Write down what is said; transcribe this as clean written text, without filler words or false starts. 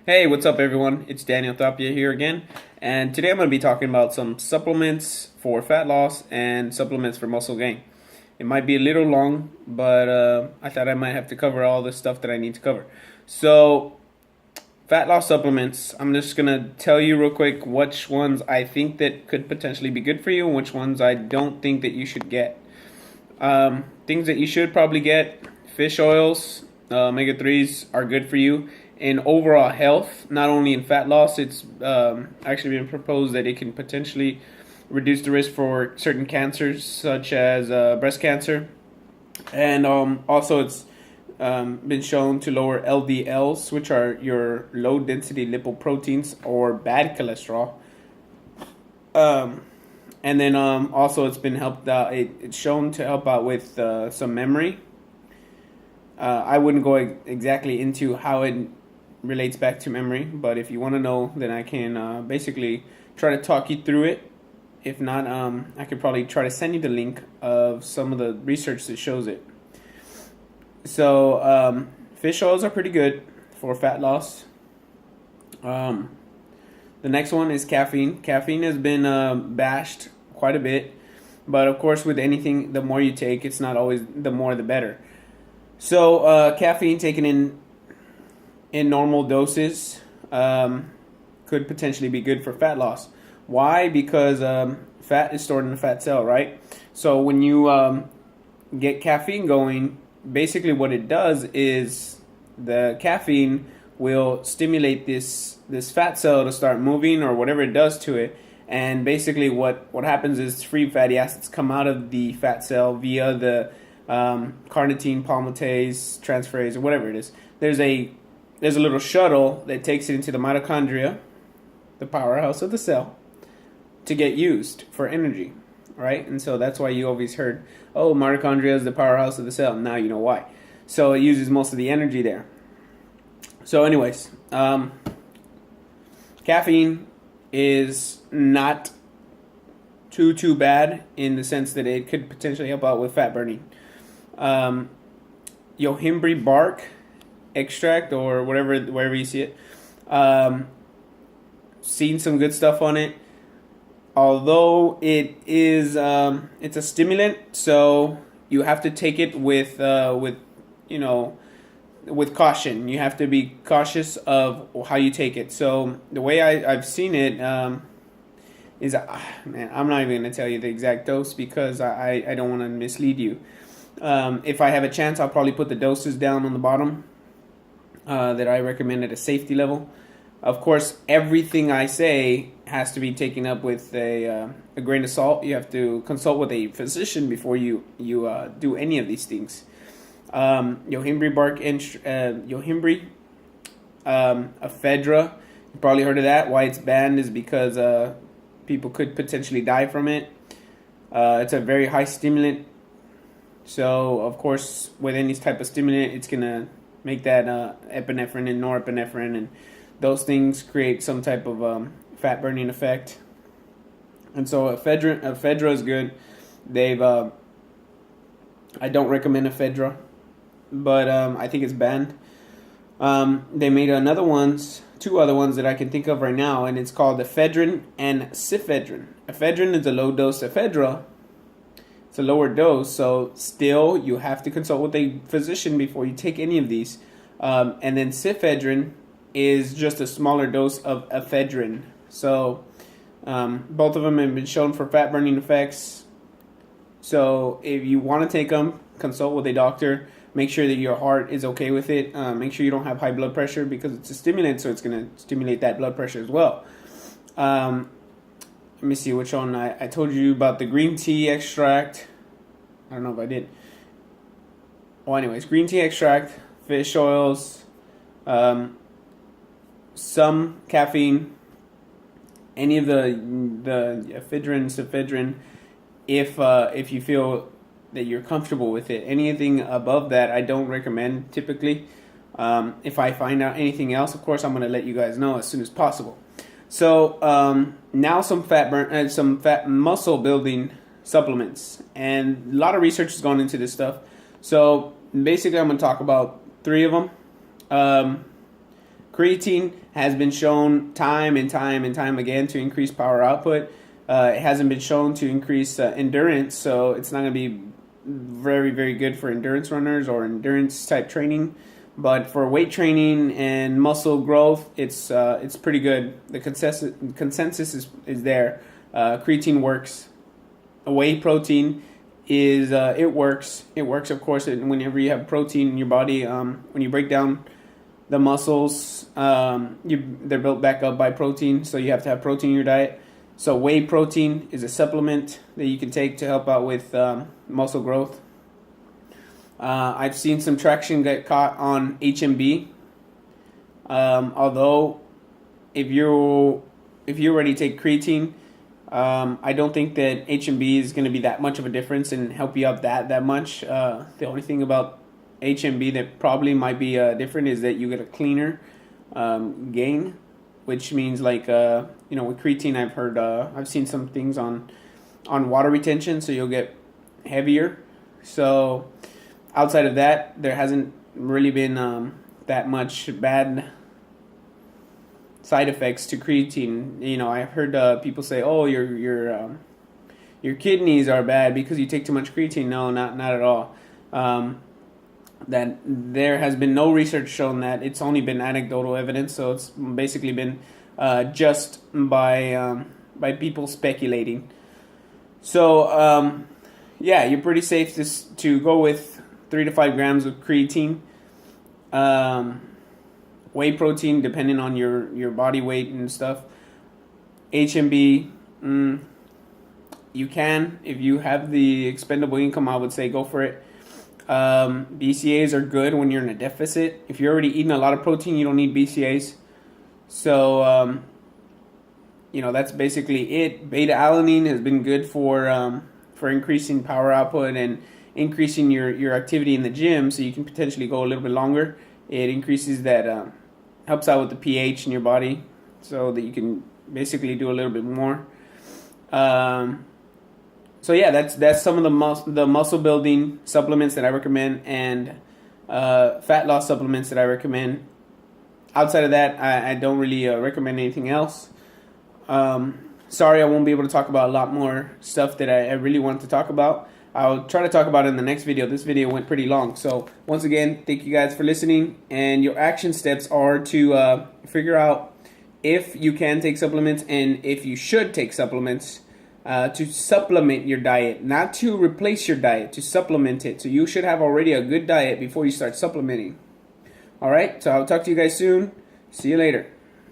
Hey, what's up, everyone? It's Daniel Tapia here again, and today I'm going to be talking about some supplements for fat loss and supplements for muscle gain. It might be a little long, but I thought I might have to cover all the stuff that I need to cover. So, fat loss supplements, I'm just going to tell you real quick which ones I think that could potentially be good for you and which ones I don't think that you should get. Things that you should probably get: fish oils, omega 3s are good for you in overall health, not only in fat loss. It's actually been proposed that it can potentially reduce the risk for certain cancers, such as breast cancer. And also, it's been shown to lower LDLs, which are your low density lipoproteins or bad cholesterol. Um, and then also it's been helped out. It's shown to help out with some memory. I wouldn't go exactly into how it relates back to memory, but if you want to know, then I can basically try to talk you through it. If not, I could probably try to send you the link of some of the research that shows it. So, fish oils are pretty good for fat loss. Um, the next one is caffeine. Caffeine has been bashed quite a bit, but of course, with anything, the more you take, it's not always the more the better. So, caffeine taken in normal doses could potentially be good for fat loss. Why? Because fat is stored in the fat cell, right? So when you get caffeine going, basically what it does is the caffeine will stimulate this fat cell to start moving or whatever it does to it. And basically what happens is free fatty acids come out of the fat cell via the carnitine palmitase transferase or whatever it is. There's a little shuttle that takes it into the mitochondria, the powerhouse of the cell, to get used for energy, right? And so that's why you always heard, oh, mitochondria is the powerhouse of the cell. Now you know why. So it uses most of the energy there. So, anyways, caffeine is not too bad in the sense that it could potentially help out with fat burning. Um, Yohimbri bark extract or wherever you see it. Seen some good stuff on it. Although it is, it's a stimulant, so you have to take it with you know with caution. You have to be cautious of how you take it. So the way I've seen it is, man, I'm not even gonna tell you the exact dose because I don't want to mislead you. If I have a chance, I'll probably put the doses down on the bottom that I recommend at a safety level. Of course, everything I say has to be taken up with a grain of salt. You have to consult with a physician before you do any of these things. Yohimbri bark, Yohimbri, ephedra. You probably heard of that. Why it's banned is because people could potentially die from it. It's a very high stimulant. So, of course, with any type of stimulant, it's going to make that epinephrine and norepinephrine, and those things create some type of fat burning effect. And so ephedra is good. They've I don't recommend ephedra, but I think it's banned. They made two other ones that I can think of right now, and it's called ephedrine and cifedrine. Ephedrine is a low dose ephedra. It's a lower dose, so still you have to consult with a physician before you take any of these. And then cifedrine is just a smaller dose of ephedrine. So both of them have been shown for fat burning effects. So if you want to take them, consult with a doctor. Make sure that your heart is okay with it. Make sure you don't have high blood pressure because it's a stimulant, so it's going to stimulate that blood pressure as well. Let me see which one. I told you about the green tea extract. I don't know if I did. Well, anyways, green tea extract, fish oils, some caffeine, any of the ephedrine, cifedrine, if you feel that you're comfortable with it. Anything above that, I don't recommend typically. If I find out anything else, of course, I'm going to let you guys know as soon as possible. So now some fat muscle building supplements, and a lot of research has gone into this stuff. So basically, I'm going to talk about three of them: creatine has been shown time and time and time again to increase power output. It hasn't been shown to increase endurance, so it's not going to be very, very good for endurance runners or endurance type training. But for weight training and muscle growth, it's pretty good. The consensus is there. Creatine works. Whey protein is it works. It works, of course, whenever you have protein in your body. When you break down the muscles, they're built back up by protein, so you have to have protein in your diet. So whey protein is a supplement that you can take to help out with muscle growth. I've seen some traction get caught on HMB. Although, if you already take creatine, I don't think that HMB is going to be that much of a difference and help you out that much. The only thing about HMB that probably might be different is that you get a cleaner gain, which means like with creatine, I've seen some things on water retention, so you'll get heavier. So outside of that, there hasn't really been that much bad side effects to creatine. I've heard people say, "Oh, your kidneys are bad because you take too much creatine." No, not at all. That there has been no research shown that. It's only been anecdotal evidence, so it's basically been just by people speculating. So yeah, you're pretty safe to go with 3 to 5 grams of creatine. Whey protein, depending on your body weight and stuff. HMB, you can, if you have the expendable income, I would say go for it. BCAAs are good when you're in a deficit. If you're already eating a lot of protein, you don't need BCAAs. So, that's basically it. Beta alanine has been good for increasing power output and increasing your activity in the gym, so you can potentially go a little bit longer. It increases that, helps out with the pH in your body, so that you can basically do a little bit more. So yeah, that's some of the muscle building supplements that I recommend, and fat loss supplements that I recommend. Outside of that, I don't really recommend anything else. Sorry, I won't be able to talk about a lot more stuff that I really want to talk about. I'll try to talk about it in the next video. This video went pretty long. So once again, thank you guys for listening. And your action steps are to figure out if you can take supplements and if you should take supplements. To supplement your diet, not to replace your diet, to supplement it. So you should have already a good diet before you start supplementing. All right, so I'll talk to you guys soon. See you later.